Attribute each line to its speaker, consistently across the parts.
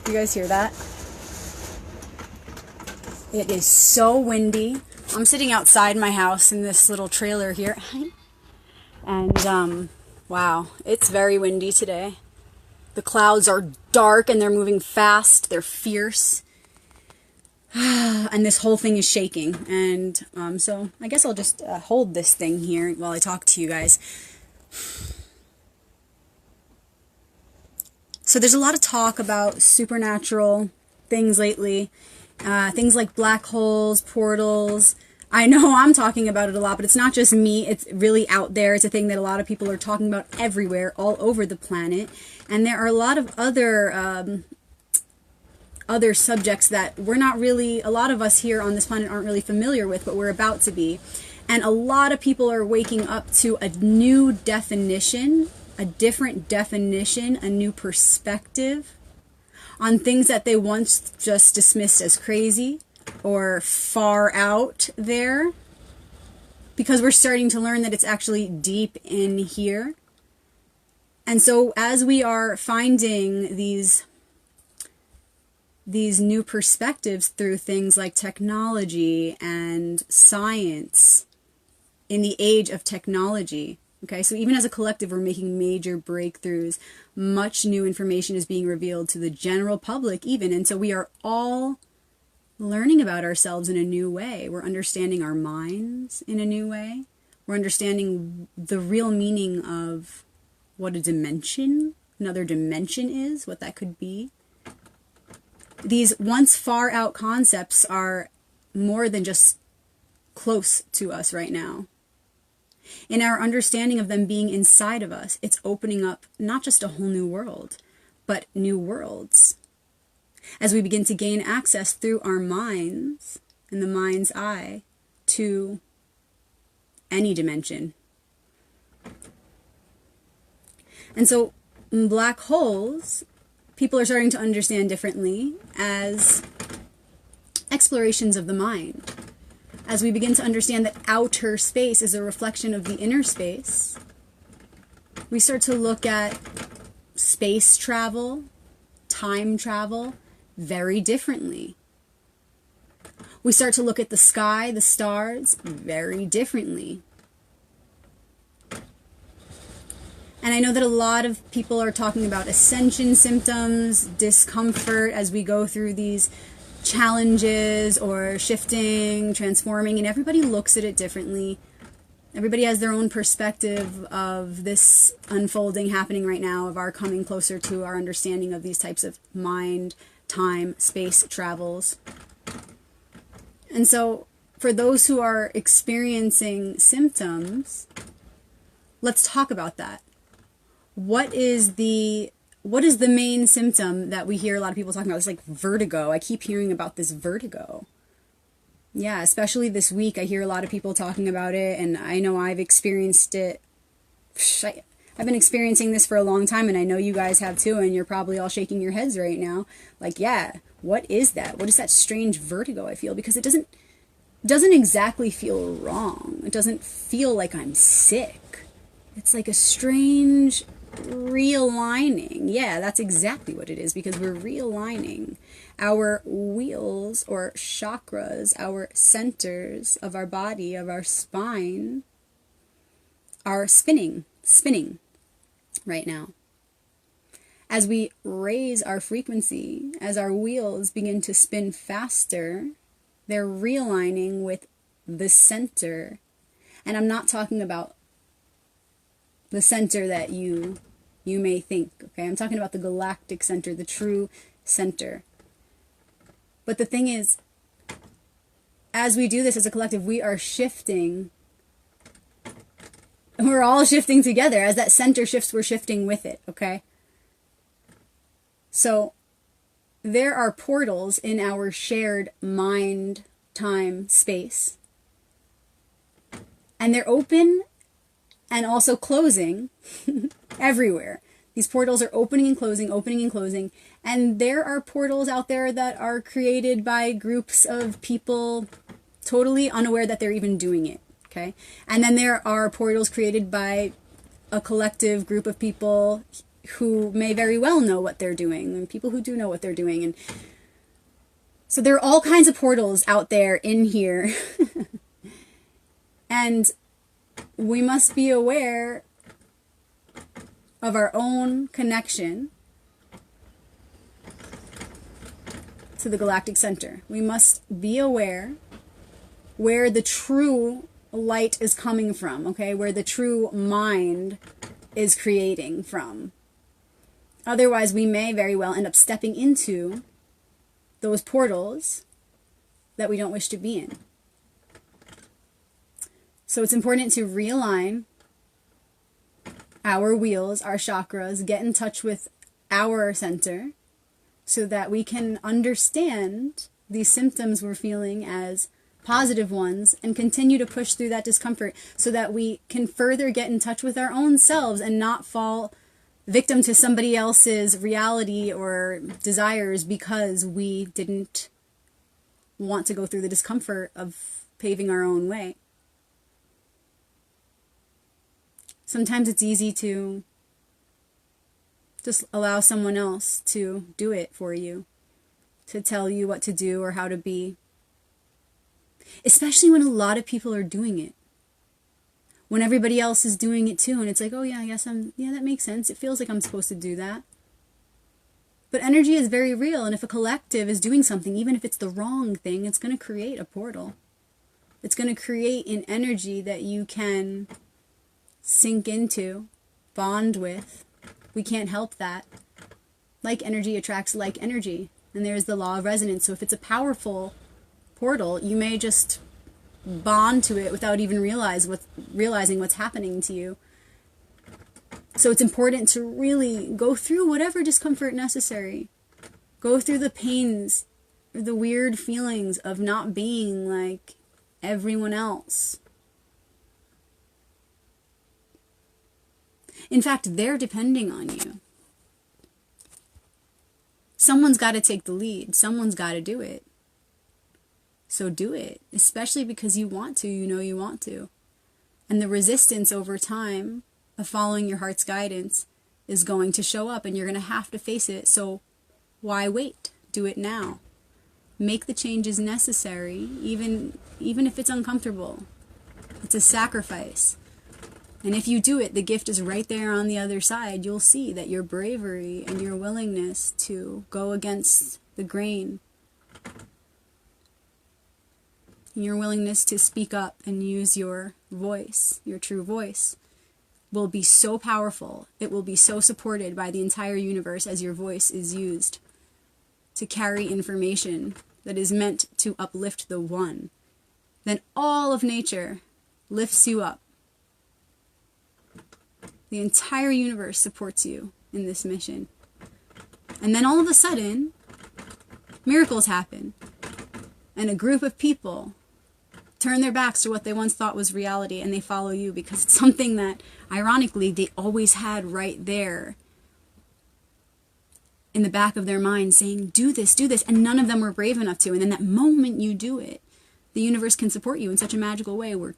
Speaker 1: You guys hear that? It is so windy. I'm sitting outside my house in this little trailer here. And, wow, it's very windy today. The clouds are dark and they're moving fast. They're fierce. And this whole thing is shaking. And so I guess I'll just hold this thing here while I talk to you guys. So there's a lot of talk about supernatural things lately. Things like black holes, portals. I know I'm talking about it a lot, but it's not just me. It's really out there. It's a thing that a lot of people are talking about everywhere, all over the planet. And there are a lot of other subjects that we're not really, a lot of us here on this planet aren't really familiar with, but we're about to be. And a lot of people are waking up to a new definition, a different definition, a new perspective on things that they once just dismissed as crazy or far out there, because we're starting to learn that it's actually deep in here. And so as we are finding these new perspectives through things like technology and science in the age of technology, okay, so even as a collective, we're making major breakthroughs. Much new information is being revealed to the general public even. And so we are all learning about ourselves in a new way. We're understanding our minds in a new way. We're understanding the real meaning of what a dimension, another dimension is, what that could be. These once far out concepts are more than just close to us right now. In our understanding of them being inside of us, it's opening up not just a whole new world, but new worlds. As we begin to gain access through our minds and the mind's eye to any dimension. And so black holes, people are starting to understand differently as explorations of the mind. As we begin to understand that outer space is a reflection of the inner space, we start to look at space travel, time travel, very differently. We start to look at the sky, the stars, very differently. And I know that a lot of people are talking about ascension symptoms, discomfort as we go through these challenges or shifting, transforming, and everybody looks at it differently. Everybody has their own perspective of this unfolding happening right now, of our coming closer to our understanding of these types of mind, time, space travels. And so for those who are experiencing symptoms, let's talk about that. What is the main symptom that we hear a lot of people talking about? It's like vertigo. I keep hearing about this vertigo. Yeah, especially this week, I hear a lot of people talking about it, and I know I've experienced it. I've been experiencing this for a long time, and I know you guys have too, and you're probably all shaking your heads right now. Like, yeah, what is that? What is that strange vertigo I feel? Because it doesn't exactly feel wrong. It doesn't feel like I'm sick. It's like a strange realigning. Yeah, that's exactly what it is, because we're realigning. Our wheels or chakras, our centers of our body, of our spine, are spinning right now. As we raise our frequency, as our wheels begin to spin faster, they're realigning with the center. And I'm not talking about the center that you may think, okay? I'm talking about the galactic center, the true center. But the thing is, as we do this as a collective, we are shifting. We're all shifting together. As that center shifts, we're shifting with it, okay? So there are portals in our shared mind, time, space. And they're open and also closing everywhere. These portals are opening and closing, and there are portals out there that are created by groups of people totally unaware that they're even doing it, okay? And then there are portals created by a collective group of people who may very well know what they're doing, and people who do know what they're doing. And so there are all kinds of portals out there in here. And we must be aware of our own connection to the galactic center. We must be aware where the true light is coming from, okay? Where the true mind is creating from. Otherwise, we may very well end up stepping into those portals that we don't wish to be in. So it's important to realign our wheels, our chakras, get in touch with our center so that we can understand these symptoms we're feeling as positive ones and continue to push through that discomfort so that we can further get in touch with our own selves and not fall victim to somebody else's reality or desires because we didn't want to go through the discomfort of paving our own way. Sometimes it's easy to just allow someone else to do it for you, to tell you what to do or how to be. Especially when a lot of people are doing it. When everybody else is doing it too, and it's like, oh yeah, I guess that makes sense. It feels like I'm supposed to do that. But energy is very real, and if a collective is doing something, even if it's the wrong thing, it's going to create a portal. It's going to create an energy that you can sink into, bond with. We can't help that. Like energy attracts like energy, and there's the law of resonance. So if it's a powerful portal, you may just bond to it without even realizing what's happening to you. So it's important to really go through whatever discomfort necessary. Go through the pains, or the weird feelings of not being like everyone else. In fact, they're depending on you. Someone's got to take the lead. Someone's got to do it. So do it, especially because you want to, you know you want to. And the resistance over time of following your heart's guidance is going to show up and you're going to have to face it. So why wait? Do it now. Make the changes necessary, even if it's uncomfortable. It's a sacrifice. And if you do it, the gift is right there on the other side. You'll see that your bravery and your willingness to go against the grain, your willingness to speak up and use your voice, your true voice, will be so powerful. It will be so supported by the entire universe as your voice is used to carry information that is meant to uplift the one. Then all of nature lifts you up. The entire universe supports you in this mission. And then all of a sudden, miracles happen. And a group of people turn their backs to what they once thought was reality and they follow you because it's something that, ironically, they always had right there in the back of their mind saying, do this, and none of them were brave enough to. And then that moment you do it, the universe can support you in such a magical way where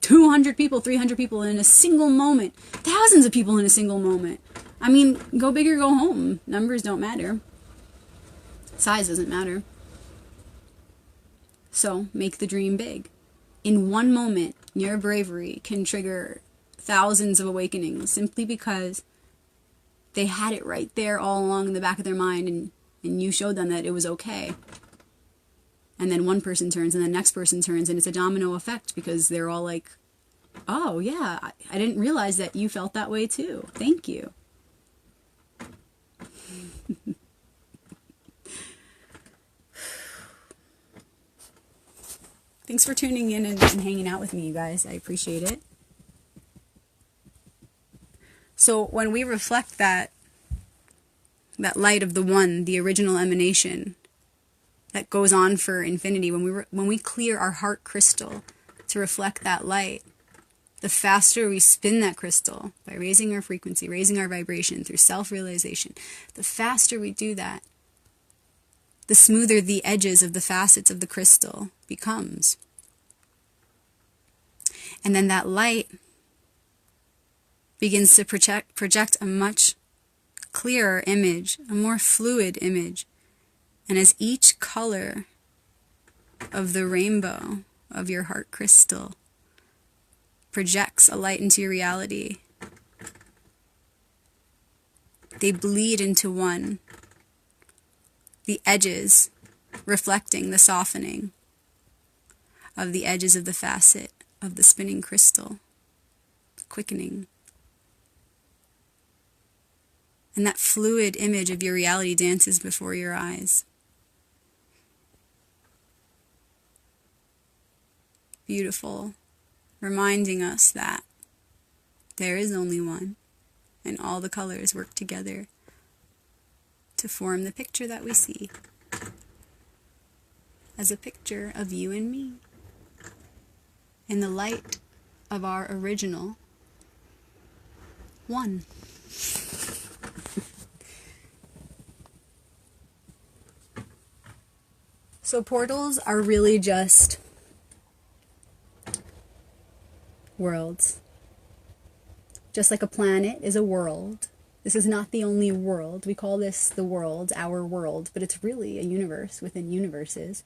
Speaker 1: 200 people, 300 people in a single moment, thousands of people in a single moment. I mean, go big or go home. Numbers don't matter. Size doesn't matter. So make the dream big. In one moment, your bravery can trigger thousands of awakenings simply because they had it right there all along in the back of their mind and you showed them that it was okay. And then one person turns and the next person turns and it's a domino effect because they're all like, oh yeah, I didn't realize that you felt that way too. Thank you. Thanks for tuning in and hanging out with me, you guys. I appreciate it. So when we reflect that light of the one, the original emanation that goes on for infinity, when we clear our heart crystal to reflect that light, the faster we spin that crystal by raising our frequency, raising our vibration through self-realization, the faster we do that, the smoother the edges of the facets of the crystal becomes. And then that light begins to project a much clearer image, a more fluid image. And as each color of the rainbow of your heart crystal projects a light into your reality, they bleed into one, the edges reflecting the softening of the edges of the facet of the spinning crystal, quickening. And that fluid image of your reality dances before your eyes. Beautiful, reminding us that there is only one, and all the colors work together to form the picture that we see as a picture of you and me in the light of our original one. So portals are really just worlds. Just like a planet is a world. This is not the only world. We call this the world, our world, but it's really a universe within universes.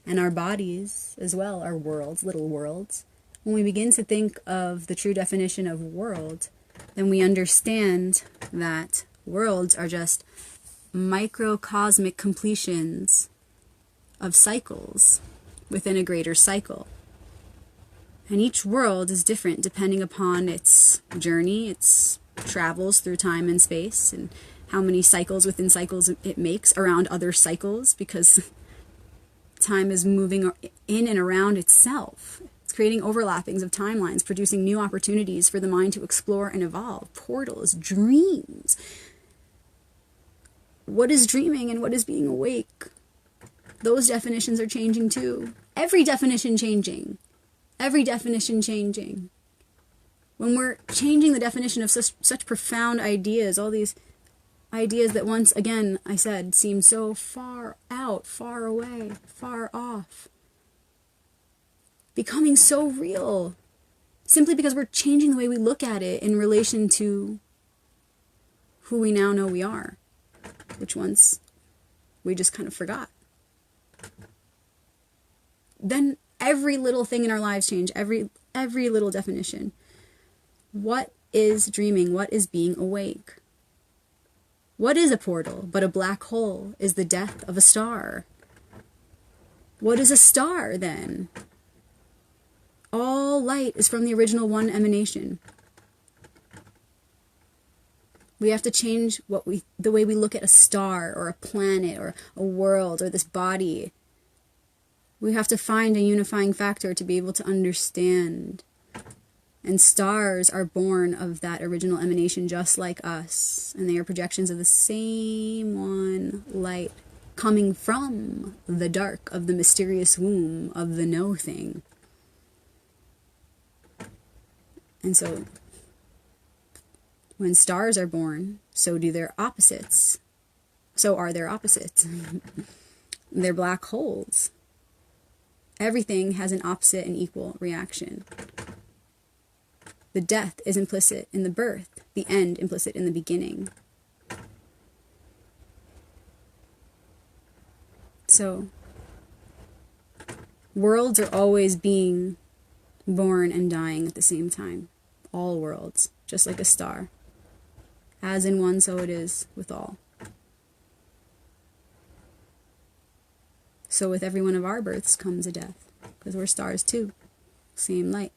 Speaker 1: And our bodies as well are worlds, little worlds. When we begin to think of the true definition of world, then we understand that worlds are just microcosmic completions of cycles within a greater cycle. And each world is different depending upon its journey, its travels through time and space, and how many cycles within cycles it makes around other cycles, because time is moving in and around itself. It's creating overlappings of timelines, producing new opportunities for the mind to explore and evolve. Portals, dreams. What is dreaming and what is being awake? Those definitions are changing too. Every definition changing. Every definition changing. When we're changing the definition of such profound ideas, all these ideas that once, again, I said, seemed so far out, far away, far off, becoming so real, simply because we're changing the way we look at it in relation to who we now know we are, which once we just kind of forgot. Then every little thing in our lives change, every little definition. What is dreaming? What is being awake? What is a portal but a black hole is the death of a star? What is a star then? All light is from the original one emanation. We have to change the way we look at a star or a planet or a world or this body. We have to find a unifying factor to be able to understand. And stars are born of that original emanation just like us. And they are projections of the same one light coming from the dark of the mysterious womb of the no thing. And so, when stars are born, so do their opposites. So are their opposites. They're black holes. Everything has an opposite and equal reaction. The death is implicit in the birth, the end implicit in the beginning. So, worlds are always being born and dying at the same time. All worlds, just like a star. As in one, so it is with all. So with every one of our births comes a death, because we're stars too. Same light.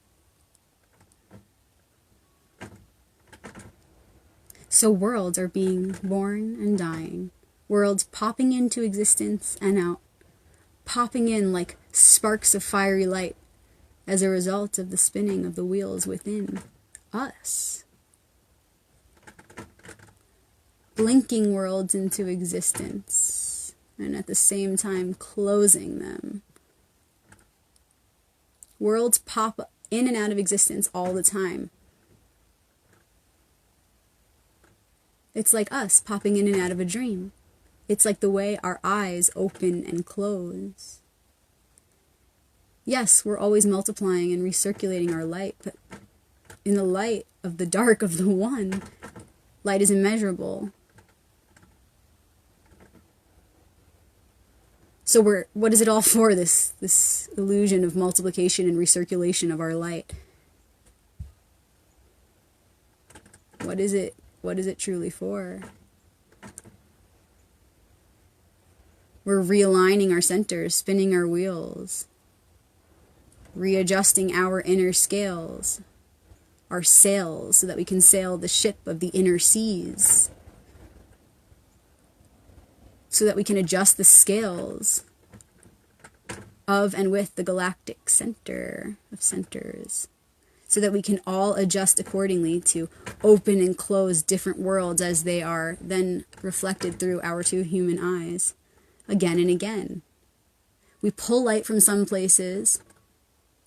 Speaker 1: So worlds are being born and dying. Worlds popping into existence and out. Popping in like sparks of fiery light as a result of the spinning of the wheels within us. Blinking worlds into existence and at the same time closing them. Worlds pop in and out of existence all the time. It's like us popping in and out of a dream. It's like the way our eyes open and close. Yes, we're always multiplying and recirculating our light, but in the light of the dark of the one, light is immeasurable. So what is it all for, this illusion of multiplication and recirculation of our light? What is it truly for? We're realigning our centers, spinning our wheels, readjusting our inner scales, our sails, so that we can sail the ship of the inner seas, so that we can adjust the scales of and with the galactic center of centers, so that we can all adjust accordingly to open and close different worlds as they are then reflected through our two human eyes, again and again. We pull light from some places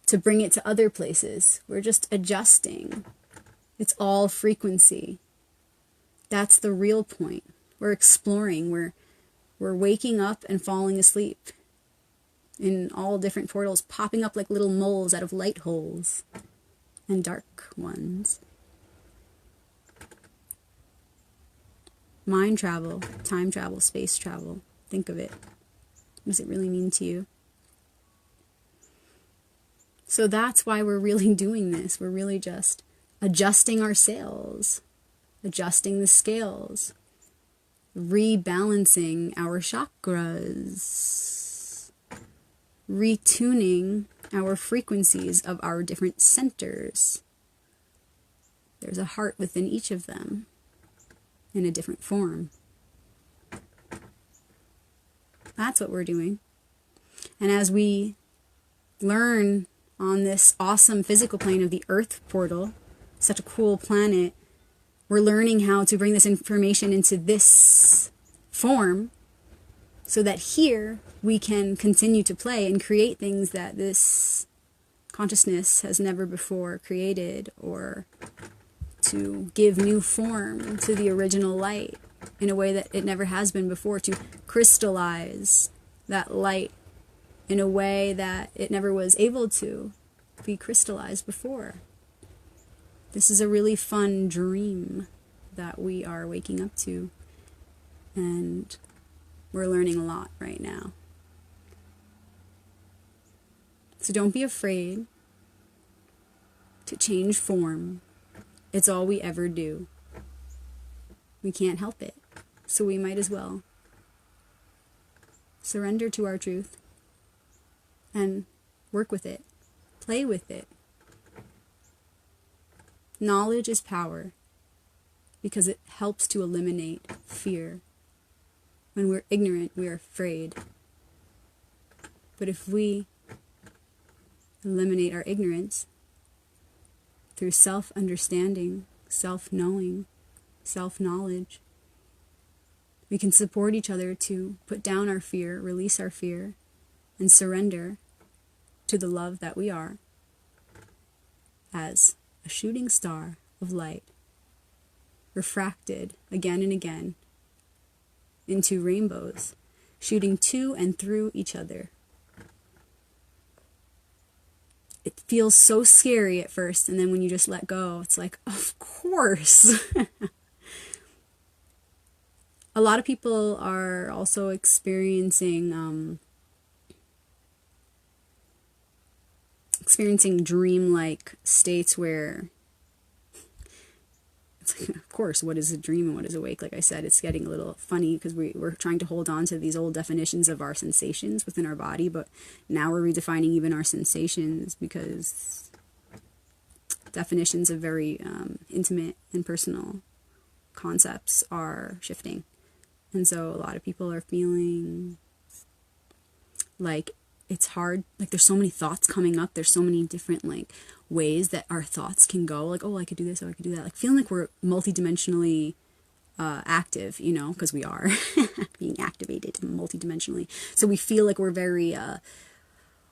Speaker 1: to bring it to other places. We're just adjusting. It's all frequency. That's the real point. We're exploring. We're waking up and falling asleep in all different portals, popping up like little moles out of light holes and dark ones. Mind travel, time travel, space travel. Think of it. What does it really mean to you? So that's why we're really doing this. We're really just adjusting our sails, adjusting the scales, rebalancing our chakras, retuning our frequencies of our different centers. There's a heart within each of them in a different form. That's what we're doing. And as we learn on this awesome physical plane of the Earth portal, such a cool planet, we're learning how to bring this information into this form so that here we can continue to play and create things that this consciousness has never before created, or to give new form to the original light in a way that it never has been before, to crystallize that light in a way that it never was able to be crystallized before. This is a really fun dream that we are waking up to, and we're learning a lot right now. So don't be afraid to change form. It's all we ever do. We can't help it, so we might as well surrender to our truth and work with it, play with it. Knowledge is power because it helps to eliminate fear. When we're ignorant, we're afraid. But if we eliminate our ignorance through self-understanding, self-knowing, self-knowledge, we can support each other to put down our fear, release our fear, and surrender to the love that we are as a shooting star of light, refracted again and again into rainbows, shooting to and through each other. It feels so scary at first, and then when you just let go, it's like, of course. A lot of people are also experiencing dream-like states where it's like, of course, what is a dream and what is awake? Like I said, it's getting a little funny because we're trying to hold on to these old definitions of our sensations within our body, but now we're redefining even our sensations because definitions of very intimate and personal concepts are shifting. And so a lot of people are feeling like it's hard, like there's so many thoughts coming up, there's so many different like ways that our thoughts can go, like, oh, I could do this, or I could do that, like feeling like we're multidimensionally active, you know, because we are being activated multidimensionally. So we feel like we're very well,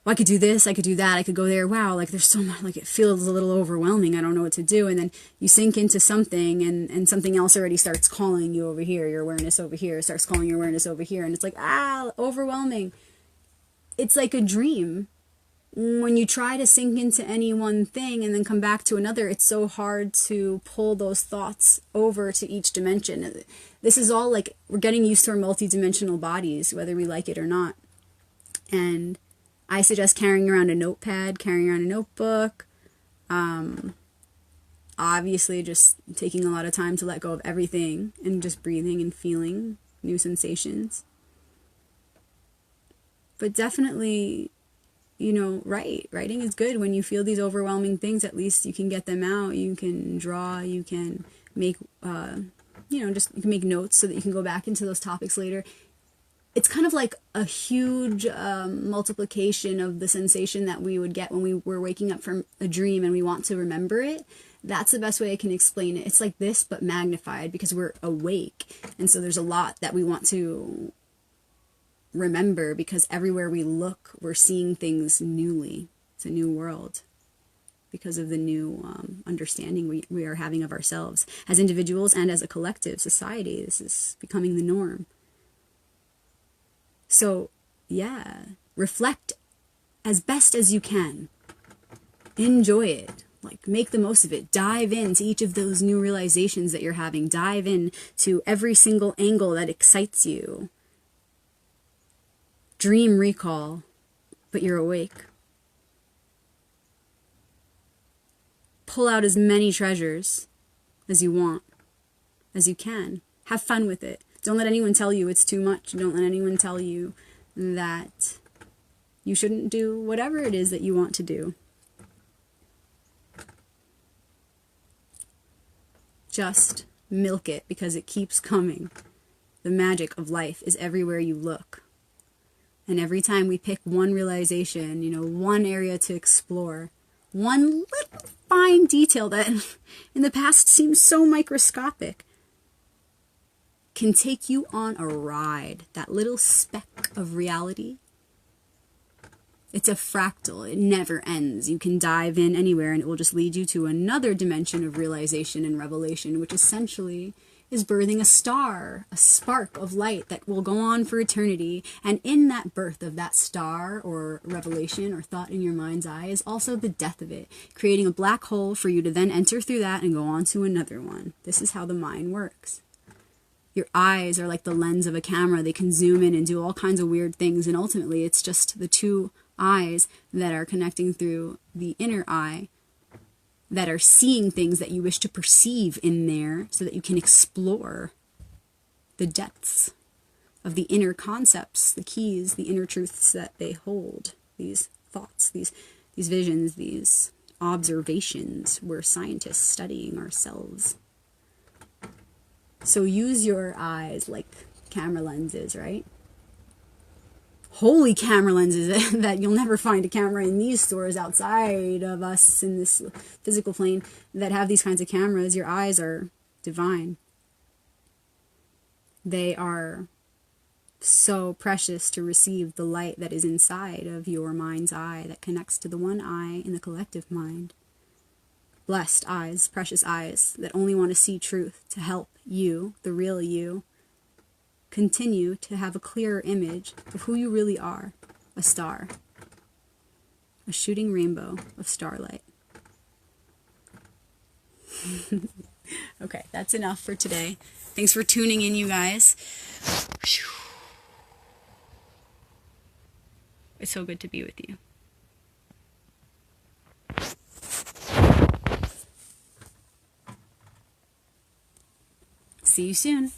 Speaker 1: I could do this, I could do that, I could go there, wow, like there's so much, like it feels a little overwhelming, I don't know what to do. And then you sink into something and something else already starts calling you over here, your awareness over here starts calling your awareness over here, and it's like, overwhelming. It's like a dream. When you try to sink into any one thing and then come back to another, it's so hard to pull those thoughts over to each dimension. This is all like, we're getting used to our multidimensional bodies, whether we like it or not. And I suggest carrying around a notepad, carrying around a notebook. Obviously, just taking a lot of time to let go of everything and just breathing and feeling new sensations. But definitely, writing is good. When you feel these overwhelming things, at least you can get them out. You can draw, you can make, you can make notes so that you can go back into those topics later. It's kind of like a huge multiplication of the sensation that we would get when we were waking up from a dream and we want to remember it. That's the best way I can explain it. It's like this, but magnified, because we're awake. And so there's a lot that we want to remember, because everywhere we look, we're seeing things newly. It's a new world because of the new understanding we are having of ourselves as individuals and as a collective society. This is becoming the norm. So, yeah, reflect as best as you can. Enjoy it. Like, make the most of it. Dive into each of those new realizations that you're having. Dive in to every single angle that excites you. Dream recall, but you're awake. Pull out as many treasures as you want, as you can. Have fun with it. Don't let anyone tell you it's too much. Don't let anyone tell you that you shouldn't do whatever it is that you want to do. Just milk it, because it keeps coming. The magic of life is everywhere you look. And every time we pick one realization, one area to explore, one little fine detail that in the past seemed so microscopic, can take you on a ride. That little speck of reality. It's a fractal. It never ends. You can dive in anywhere and it will just lead you to another dimension of realization and revelation, which essentially is birthing a star, a spark of light that will go on for eternity. And in that birth of that star or revelation or thought in your mind's eye is also the death of it, creating a black hole for you to then enter through that and go on to another one. This is how the mind works. Your eyes are like the lens of a camera. They can zoom in and do all kinds of weird things. And ultimately, it's just the two eyes that are connecting through the inner eye that are seeing things that you wish to perceive in there so that you can explore the depths of the inner concepts, the keys, the inner truths that they hold. These thoughts, these visions, these observations. We're scientists studying ourselves. So use your eyes like camera lenses, right? Holy camera lenses that you'll never find a camera in these stores outside of us in this physical plane that have these kinds of cameras. Your eyes are divine. They are so precious to receive the light that is inside of your mind's eye that connects to the one eye in the collective mind. Blessed eyes, precious eyes that only want to see truth to help you, the real you, continue to have a clearer image of who you really are, a star, a shooting rainbow of starlight. Okay, that's enough for today. Thanks for tuning in, you guys. It's so good to be with you. See you soon.